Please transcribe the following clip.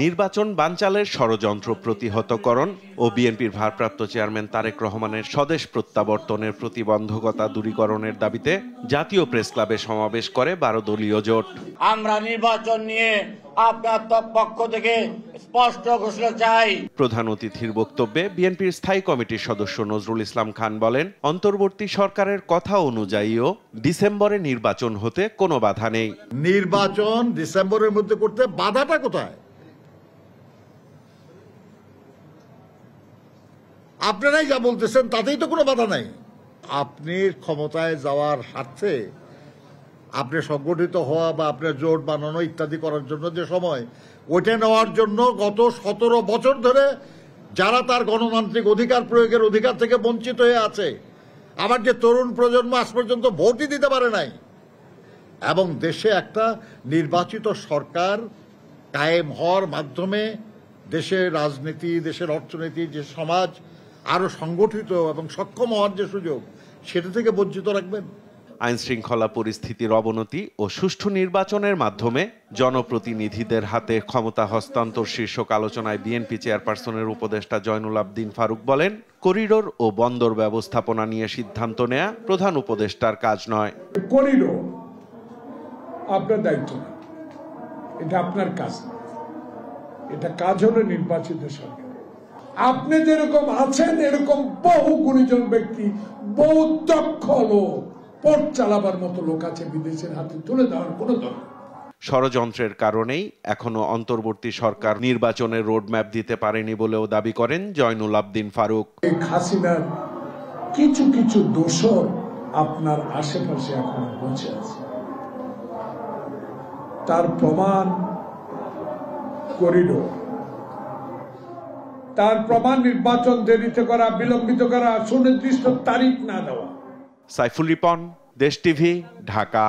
নির্বাচন বানচালের ষড়যন্ত্র প্রতিহতকরণ ও বিএনপির ভারপ্রাপ্ত চেয়ারম্যান তারেক রহমানের স্বদেশ প্রত্যাবর্তনের প্রতিবন্ধকতা দূরীকরণের দাবিতে জাতীয় প্রেসক্লাবে সমাবেশ করে 12 দলীয় জোট। আমরা নির্বাচন নিয়ে আপনার পক্ষ থেকে স্পষ্ট ঘোষণা চাই। প্রধান অতিথির বক্তব্যে বিএনপির স্থায়ী কমিটির সদস্য নজরুল ইসলাম খান বলেন, অন্তর্বর্তী সরকারের কথা অনুযায়ীও ডিসেম্বরে নির্বাচন হতে কোনো বাধা নেই। নির্বাচন ডিসেম্বরের মধ্যে করতে বাধাটা কোথায়? আপনারাই যা বলতেছেন তাতেই তো কোনো বাধা নাই। আপনি ক্ষমতায় যাওয়ার স্বার্থে আপনি সংগঠিত হওয়া বা আপনার জোট বানানো ইত্যাদি করার জন্য যে সময়, ওইটা নেওয়ার জন্য গত 17 বছর ধরে যারা তার গণতান্ত্রিক অধিকার প্রয়োগের অধিকার থেকে বঞ্চিত হয়ে আছে, আবার যে তরুণ প্রজন্ম আজ পর্যন্ত ভোটই দিতে পারে নাই, এবং দেশে একটা নির্বাচিত সরকার কায়েম হওয়ার মাধ্যমে দেশের রাজনীতি, দেশের অর্থনীতি, যে সমাজ আরো সংগঠিত এবং সক্ষম হওয়ার যে সুযোগ, সেটা থেকে বঞ্চিত রাখবেন? আইন শৃঙ্খলা পরিস্থিতির অবনতি ও সুষ্ঠু নির্বাচনের মাধ্যমে জনপ্রতিনিধিদের হাতে ক্ষমতা হস্তান্তর শীর্ষক আলোচনায় বিএনপি চেয়ারপারসনের উপদেষ্টা জয়নুল আবদিন ফারুক বলেন, করিডোর ও বন্দর ব্যবস্থাপনা নিয়ে সিদ্ধান্ত নেয়া প্রধান উপদেষ্টার কাজ নয়। করিডোর আপনার দায়িত্ব না, এটা আপনার কাজ না, এটা কাজ হলো নির্বাচিত সরকার। আপনি যেরকম আছেন এরকম বহু গুণীজন ব্যক্তি, বহু দক্ষ লোক, পথ চালাবার মতো লোক আছে, বিদেশের হাতে তুলে দেওয়ার কোনো দরকার। ষড়যন্ত্রের কারণেই এখনো অন্তর্বর্তী সরকার নির্বাচনের রোডম্যাপ দিতে পারেনি বলেও দাবি করেন জয়নুল আবদিন ফারুক। হাসিনার কিছু কিছু দোষর আপনার আশেপাশে এখনো বসে আছে, তার প্রমাণ করিডোর, তার প্রমাণ নির্বাচন দেরিতে করা, বিলম্বিত করা, সুনির্দিষ্ট তারিখ না দেওয়া। সাইফুল রিপন, দেশ টিভি, ঢাকা।